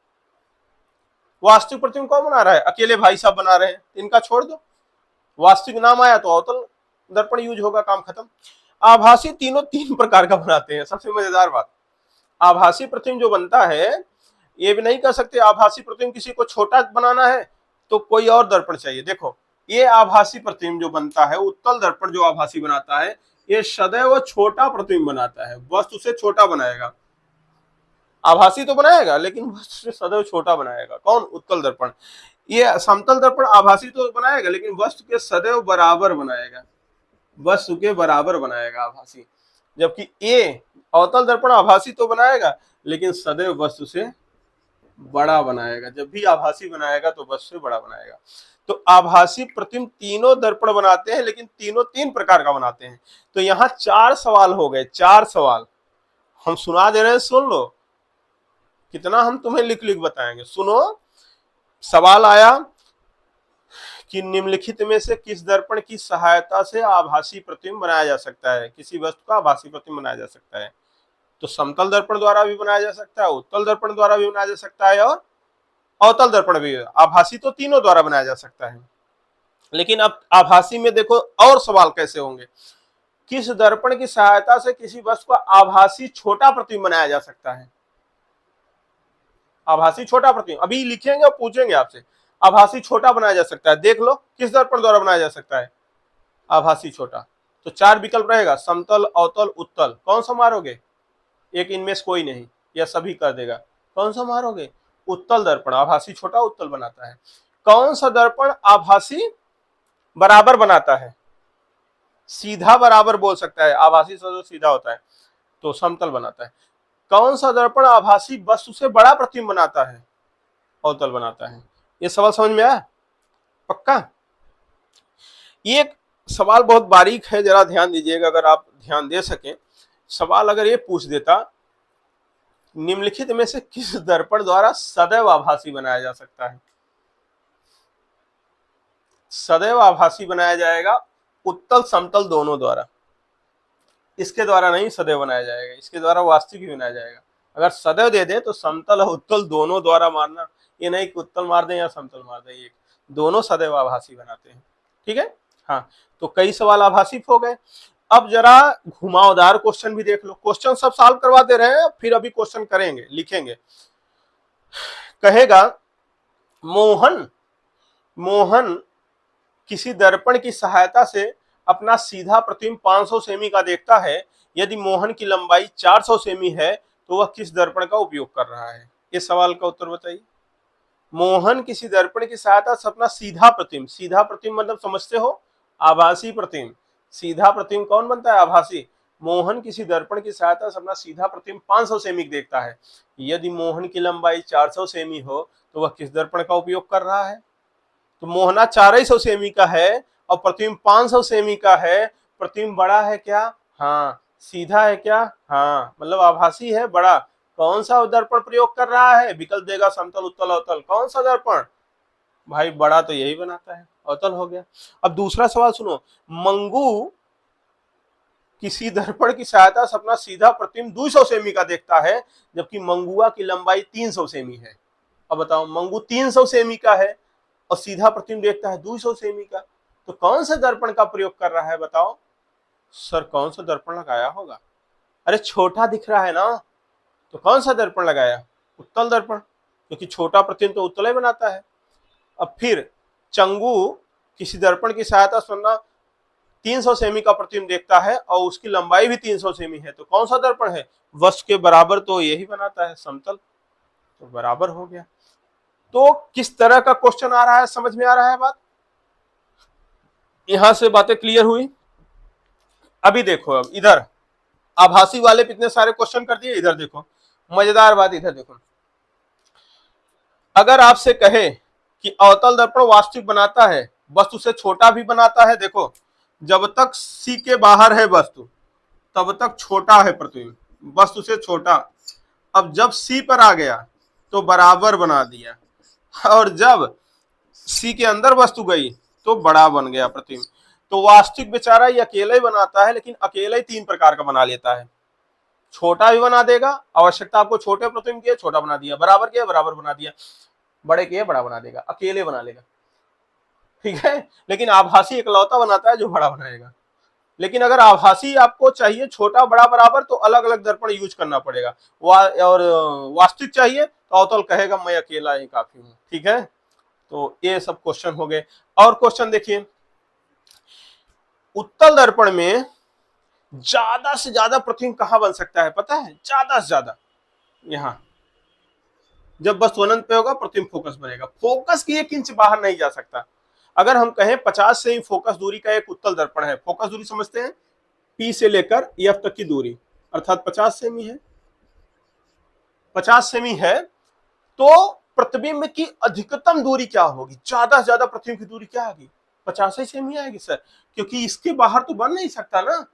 वास्तविक प्रतिबिंब कौन बना रहा है? अकेले भाई साहब बना रहे हैं, इनका छोड़ दो। वास्तविक नाम आया तो अवतल दर्पण यूज होगा, काम खत्म। आभासी तीनों तीन प्रकार का बनाते हैं। सबसे मजेदार बात, आभासी प्रतिबिंब जो बनता है, ये भी नहीं कह सकते आभासी प्रतिबिंब किसी को छोटा बनाना है तो कोई और दर्पण चाहिए। देखो, ये आभासी प्रतिबिंब जो बनता है, उत्तल दर्पण जो आभासी बनाता है, ये सदैव छोटा प्रतिबिंब बनाता है, वस्तु से छोटा बनाएगा। आभासी तो बनाएगा लेकिन वस्तु से सदैव छोटा बनाएगा। कौन? उत्तल दर्पण। ये समतल दर्पण आभासी तो बनाएगा लेकिन वस्तु के सदैव बराबर बनाएगा, वस्तु के बराबर बनाएगा आभासी। जबकि ये अवतल दर्पण आभासी तो बनाएगा लेकिन सदैव वस्तु से बड़ा बनाएगा। जब भी आभासी बनाएगा तो वस्तु से बड़ा बनाएगा। तो आभासी प्रतिबिंब तीनों दर्पण बनाते हैं, लेकिन तीनों तीन प्रकार का बनाते हैं। तो यहाँ 4 सवाल हो गए, 4 सवाल हम सुना दे रहे हैं, सुन लो। कितना हम तुम्हें लिख लिख बताएंगे, सुनो। सवाल आया कि निम्नलिखित में से किस दर्पण की सहायता से आभासी प्रतिबिंब बनाया जा सकता है? किसी वस्तु का आभासी प्रतिबिंब बनाया जा सकता है। तो समतल दर्पण द्वारा भी बनाया जा सकता है, उत्तल दर्पण द्वारा भी बनाया जा सकता है, और अवतल दर्पण भी। आभासी तो तीनों द्वारा बनाया जा सकता है। लेकिन अब आभासी में देखो और सवाल कैसे होंगे। किस दर्पण की सहायता से किसी वस्तु का आभासी छोटा प्रतिबिंब बनाया जा सकता है? आभासी छोटा प्रतिबिंब अभी लिखेंगे और पूछेंगे आपसे, आभासी छोटा बनाया जा सकता है। देख लो किस दर्पण द्वारा बनाया जा सकता है आभासी छोटा। तो 4 विकल्प रहेगा, समतल, अवतल, उत्तल। कौन सा मारोगे? एक इनमें से कोई नहीं, या सभी कर देगा। कौन सा मारोगे? उत्तल दर्पण। आभासी छोटा उत्तल बनाता है। कौन सा दर्पण आभासी बराबर बनाता है? सीधा बराबर बोल सकता है, आभासी से जो सीधा होता है। तो समतल बनाता है। कौन सा दर्पण आभासी वस्तु से बड़ा प्रतिबिंब बनाता है? अवतल बनाता है। ये सवाल समझ में आया? पक्का? ये एक सवाल बहुत बारीक है, जरा ध्यान दीजिएगा, अगर आप ध्यान दे सकें। सवाल अगर ये पूछ देता, निम्नलिखित में से किस दर्पण द्वारा सदैव आभासी बनाया जा सकता है? सदैव आभासी बनाया जाएगा उत्तल समतल दोनों द्वारा, इसके द्वारा नहीं सदैव बनाया जाएगा, इसके द्वारा वास्तविक भी बनाया जाएगा। अगर सदैव दे दे तो समतल और उत्तल दोनों द्वारा मारना, ये नहीं कि उत्तल मार दें या समतल मार दें, एक दोनों सदैव आभासी बनाते हैं। ठीक है, हाँ। तो कई सवाल आभासी हो गए। अब जरा घुमावदार क्वेश्चन भी देख लो। क्वेश्चन सब सॉल्व करवा दे रहे हैं, फिर अभी क्वेश्चन करेंगे, लिखेंगे। कहेगा मोहन किसी दर्पण की सहायता से अपना सीधा प्रतिबिंब 500 सेमी का देखता है। यदि मोहन की लंबाई 400 सेमी है तो वह किस दर्पण का उपयोग कर रहा है? इस सवाल का उत्तर बताइए। मोहन किसी दर्पण की सहायता से अपना सीधा प्रतिबिंब मतलब समझते हो? आभासी प्रतिबिंब। सीधा प्रतिबिंब कौन बनता है? आभासी। मोहन किसी दर्पण की सहायता से अपना सीधा प्रतिबिंब 500 सेमी देखता है। यदि मोहन की लंबाई 400 सेमी हो तो वह किस दर्पण का उपयोग कर रहा है? तो मोहना 400 सेमी का है और प्रतिबिंब 500 सेमी का है। प्रतिबिंब बड़ा है क्या? हाँ। सीधा है क्या? हाँ, मतलब आभासी है, बड़ा। कौन सा दर्पण प्रयोग कर रहा है? विकल्प देगा समतल, उत्तल, अवतल। कौन सा दर्पण? भाई बड़ा तो यही बनाता है, अवतल हो गया। अब दूसरा सवाल सुनो। मंगू किसी दर्पण की सहायता से अपना सीधा प्रतिबिंब 200 सेमी का देखता है, जबकि मंगुआ की लंबाई 300 सेमी है। अब बताओ, मंगू 300 सेमी का है और सीधा प्रतिबिंब देखता है 200 सेमी का, तो कौन सा दर्पण का प्रयोग कर रहा है? बताओ सर, कौन सा दर्पण लगाया होगा? अरे छोटा दिख रहा है ना, तो कौन सा दर्पण लगाया? उत्तल दर्पण, क्योंकि छोटा प्रतिबिंब तो उत्तल ही बनाता है। अब फिर चंगू किसी दर्पण की सहायता से 300 सेमी का प्रतिबिंब देखता है और उसकी लंबाई भी 300 सेमी है, तो कौन सा दर्पण है? वस्तु के बराबर तो यही बनाता है, समतल। तो बराबर हो गया। तो किस तरह का क्वेश्चन आ रहा है, समझ में आ रहा है बात? यहां से बातें क्लियर हुई। अभी देखो, अब इधर आभासी वाले पे इतने सारे क्वेश्चन कर दिए, इधर देखो मजेदार बात, इधर देखो। अगर आपसे कहे कि अवतल दर्पण वास्तविक बनाता है, वस्तु से छोटा भी बनाता है, देखो जब तक सी के बाहर है वस्तु तब तक छोटा है प्रतिबिंब, वस्तु से छोटा। अब जब सी पर आ गया तो बराबर बना दिया, और जब सी के अंदर वस्तु गई तो बड़ा बन गया प्रतिबिंब। तो वास्तविक बेचारा ये अकेले ही बनाता है, लेकिन अकेले ही 3 प्रकार का बना लेता है। छोटा भी बना देगा, आवश्यकता आपको छोटे प्रतिबिंब की, छोटा बना दिया, बराबर किया, बराबर बना दिया, बड़े किए, बड़ा बना देगा, अकेले बना लेगा। ठीक है, लेकिन आभासी इकलौता बनाता है जो बड़ा बनाएगा। लेकिन अगर आभासी आपको चाहिए छोटा बड़ा बराबर, तो अलग अलग दर्पण यूज करना पड़ेगा। और वास्तविक चाहिए तो अवतल कहेगा मैं अकेला ही काफी हूं। ठीक है, तो ये सब क्वेश्चन हो गए। और क्वेश्चन देखिए, उत्तल दर्पण में ज्यादा से ज्यादा प्रतिबिंब कहां बन सकता है पता है? ज्यादा से ज्यादा यहां, जब बस अनंत पे होगा प्रतिबिंब फोकस बनेगा, फोकस की 1 इंच बाहर नहीं जा सकता। अगर हम कहें 50 से ही फोकस दूरी का एक उत्तल दर्पण है, फोकस दूरी समझते हैं, पी से लेकर एफ तक की दूरी, अर्थात 50 सेमी है, 50 सेमी है, तो प्रतिबिंब की अधिकतम दूरी क्या होगी? ज्यादा से ज्यादा प्रतिबिंब की दूरी क्या होगी? 50 सेमी आएगी सर, क्योंकि इसके बाहर तो बन नहीं सकता ना।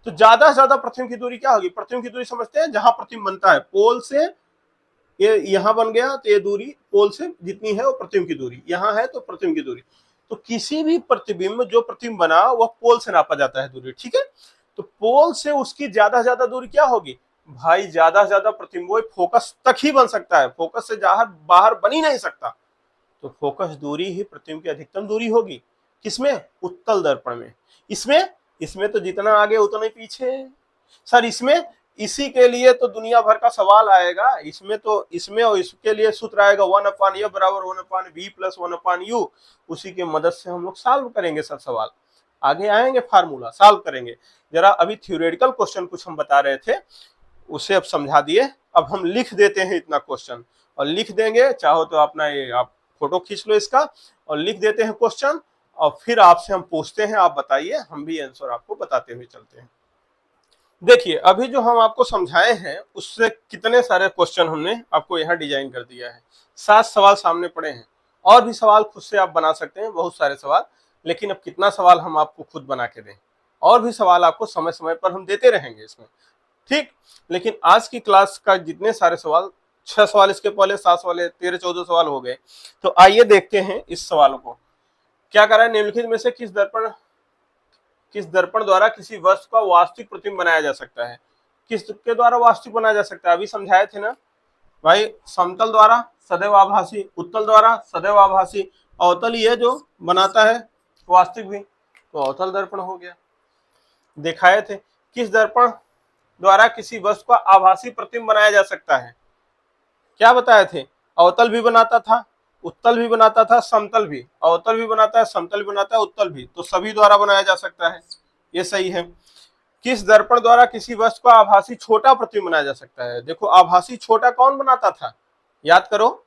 तो ज्यादा से ज्यादा प्रतिबिंब की दूरी क्या होगी? प्रतिबिंब की दूरी समझते हैं, जहां प्रतिबिंब बनता है पोल से, ये यहां बन गया तो ये दूरी पोल से जितनी है वो प्रतिबिंब की दूरी, यहां है तो प्रतिबिंब की दूरी। तो किसी भी प्रतिबिंब जो प्रतिबिंब बना वह पोल से नापा जाता है दूरी। ठीक है, तो पोल से उसकी ज्यादा से ज्यादा दूरी क्या होगी? भाई ज्यादा से ज्यादा प्रतिबिंब वो फोकस तक ही बन सकता है, फोकस से बाहर बन ही नहीं सकता। तो फोकस दूरी ही प्रतिबिंब की अधिकतम दूरी होगी। किसमें? उत्तल दर्पण में। इसमें तो जितना आगे उतना ही पीछे। सर इसमें, इसी के लिए तो दुनिया भर का सवाल आएगा। इसमें और इसके लिए सूत्र आएगा 1/f बराबर 1/v प्लस 1/u। उसी के मदद से हम लोग सॉल्व करेंगे सब सवाल, आगे आएंगे फार्मूला सॉल्व करेंगे। जरा अभी थ्योरेटिकल क्वेश्चन कुछ हम बता रहे थे, उसे अब समझा दिए। अब हम लिख देते हैं इतना क्वेश्चन, और लिख देंगे, चाहो तो अपना ये आप फोटो खींच लो इसका और लिख देते हैं क्वेश्चन, और फिर आपसे हम पूछते हैं, आप बताइए, हम भी आंसर आपको बताते हुए चलते हैं। देखिए अभी जो हम आपको समझाए हैं उससे कितने सारे क्वेश्चन हमने आपको यहाँ डिजाइन कर दिया है। 7 सवाल सामने पड़े हैं, और भी सवाल खुद से आप बना सकते हैं, बहुत सारे सवाल, लेकिन अब कितना सवाल हम आपको खुद बना के दें। और भी सवाल आपको समय समय पर हम देते रहेंगे इसमें, ठीक। लेकिन आज की क्लास का जितने सारे सवाल, 6 सवाल इसके पहले, 7 सवाल, 13-14 सवाल हो गए। तो आइए देखते हैं इस सवालों को। क्या करा है, निम्नलिखित में से किस दर्पण द्वारा किसी वस्तु का वास्तविक प्रतिबिंब बनाया जा सकता है। किसके द्वारा वास्तविक बनाया जा सकता है, अभी समझाए थे ना भाई। समतल द्वारा सदैव आभासी, उत्तल द्वारा सदैव आभासी, अवतल ये जो बनाता है वास्तविक भी, तो अवतल दर्पण हो गया। दिखाए थे किस दर्पण द्वारा किसी वस्तु का आभासी प्रतिबिंब बनाया जा सकता है। क्या बताए थे, अवतल भी बनाता था, उत्तल भी बनाता था, समतल भी, अवतल भी बनाता है, समतल भी बनाता है, उत्तल भी, तो सभी द्वारा बनाया जा सकता है, ये सही है। किस दर्पण द्वारा किसी वस्तु का आभासी छोटा प्रतिबिंब बनाया जा सकता है। देखो आभासी छोटा कौन बनाता था, याद करो,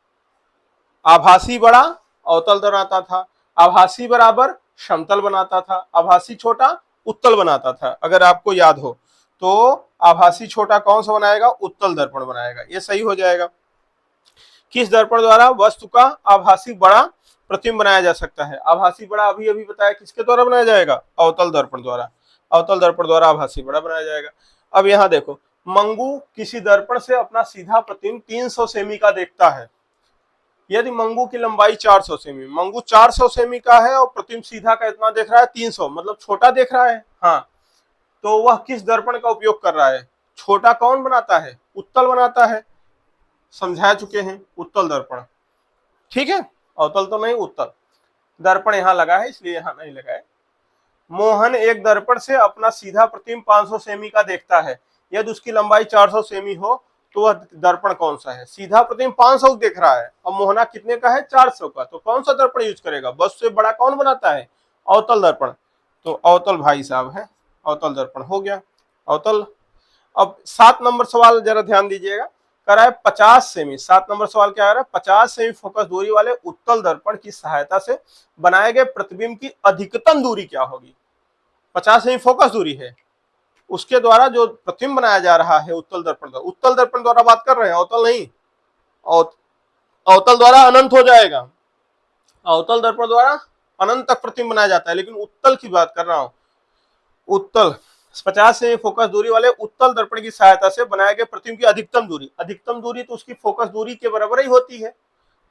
आभासी बड़ा अवतल बनाता था, आभासी बराबर समतल बनाता था, आभासी छोटा उत्तल बनाता था। अगर आपको याद हो तो आभासी छोटा कौन सा बनाएगा, उत्तल दर्पण बनाएगा, ये सही हो जाएगा। किस दर्पण द्वारा वस्तु का आभासी बड़ा प्रतिबिंब बनाया जा सकता है। आभासी बड़ा अभी अभी बताया किसके द्वारा बनाया जाएगा, अवतल दर्पण द्वारा, अवतल दर्पण द्वारा आभासी बड़ा बनाया जाएगा। अब यहाँ देखो, मंगू किसी दर्पण से अपना सीधा प्रतिबिंब 300 सेमी का देखता है। यदि मंगू की लंबाई 400 सेमी, मंगू 400 सेमी का है और प्रतिबिंब सीधा का इतना देख रहा है 300, मतलब छोटा देख रहा है, हाँ, तो वह किस दर्पण का उपयोग कर रहा है। छोटा कौन बनाता है, उत्तल बनाता है, समझा चुके हैं, उत्तल दर्पण, ठीक है। अवतल तो नहीं, उत्तल दर्पण यहां लगा है इसलिए यहां नहीं लगा है। मोहन एक दर्पण से अपना सीधा प्रतिबिंब 500 सेमी का देखता है। यदि उसकी लंबाई 400 सेमी हो तो वह दर्पण कौन सा है। सीधा प्रतिबिंब 500 देख रहा है, अब मोहना कितने का है, 400 का, तो कौन सा दर्पण यूज करेगा, बस से बड़ा कौन बनाता है, अवतल दर्पण, तो अवतल भाई साहब है, अवतल दर्पण हो गया, अवतल। अब 7 नंबर सवाल जरा ध्यान दीजिएगा, कह रहा है 50 सेमी, 7 नंबर सवाल क्या आ रहा है, 50 सेमी फोकस दूरी वाले उत्तल दर्पण की सहायता से बनाए गए प्रतिबिंब की अधिकतम दूरी क्या होगी। 50 सेमी फोकस दूरी है, उसके द्वारा जो प्रतिबिंब बनाया जा रहा है उत्तल दर्पण द्वारा, उत्तल दर्पण द्वारा बात कर रहे हैं, अवतल नहीं, अवतल द्वारा अनंत हो जाएगा, अवतल दर्पण द्वारा अनंत तक प्रतिबिंब बनाया जाता है, लेकिन उत्तल की बात कर रहा हूं, उत्तल 50 सेमी फोकस दूरी वाले उत्तल दर्पण की सहायता से बनाए गए प्रतिबिंब की अधिकतम दूरी, अधिकतम दूरी तो उसकी फोकस दूरी के बराबर ही होती है,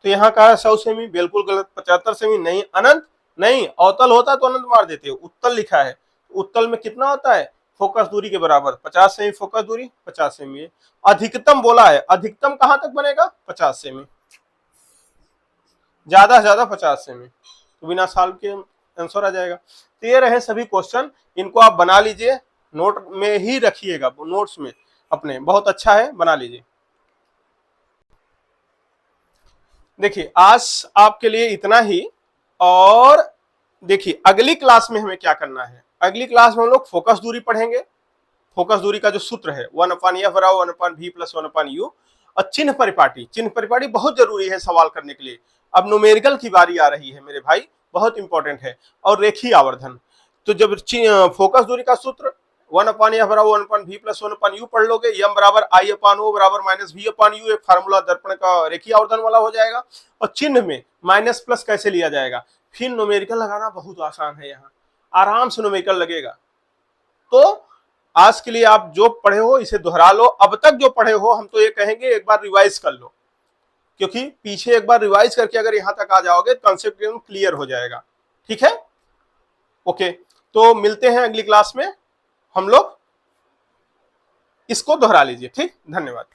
तो यहाँ कहा 100 सेमी, बिल्कुल गलत, 75 सेमी नहीं, अनंत नहीं, अवतल होता तो अनंत मार देते, उत्तल लिखा है, उत्तल में कितना होता है, फोकस दूरी के बराबर, 50 सेमी फोकस दूरी, 50 सेमी है। अधिकतम बोला है, अधिकतम कहां तक बनेगा, 50 सेमी, ज्यादा से ज्यादा 50 सेमी, तो बिना साल के आंसर आ जाएगा। तो ये रहे सभी क्वेश्चन, इनको आप बना लीजिए, नोट में ही रखिएगा, नोट्स में अपने, बहुत अच्छा है, बना लीजिए। देखिए आज आपके लिए इतना ही, और देखिए अगली क्लास में हमें क्या करना है, अगली क्लास में हम लोग फोकस दूरी पढ़ेंगे, फोकस दूरी का जो सूत्र है 1/f बराबर 1/v प्लस 1/u, और चिन्ह परिपाटी, चिन्ह परिपाटी बहुत जरूरी है सवाल करने के लिए। अब न्यूमेरिकल की बारी आ रही है मेरे भाई, बहुत इंपॉर्टेंट है, और रेखीय आवर्धन। तो जब फोकस दूरी का सूत्र 1/f बराबर 1/v प्लस 1/u पढ़ लोगे, m बराबर I/o बराबर -v/u, एक फार्मूला दर्पण का रेखीय आवर्धन वाला हो जाएगा, और चिन्ह में माइनस प्लस कैसे लिया जाएगा, फिर न्यूमेरिकल लगाना बहुत आसान है, यहाँ आराम से न्यूमेरिकल लगेगा। तो आज के लिए आप जो पढ़े हो इसे दोहरा लो, अब तक जो पढ़े हो हम तो ये कहेंगे एक बार रिवाइज कर लो, क्योंकि पीछे एक बार रिवाइज करके अगर यहां तक आ जाओगे कॉन्सेप्ट क्लियर हो जाएगा, ठीक है। ओके, तो मिलते हैं अगली क्लास में, हम लोग इसको दोहरा लीजिए, ठीक, धन्यवाद।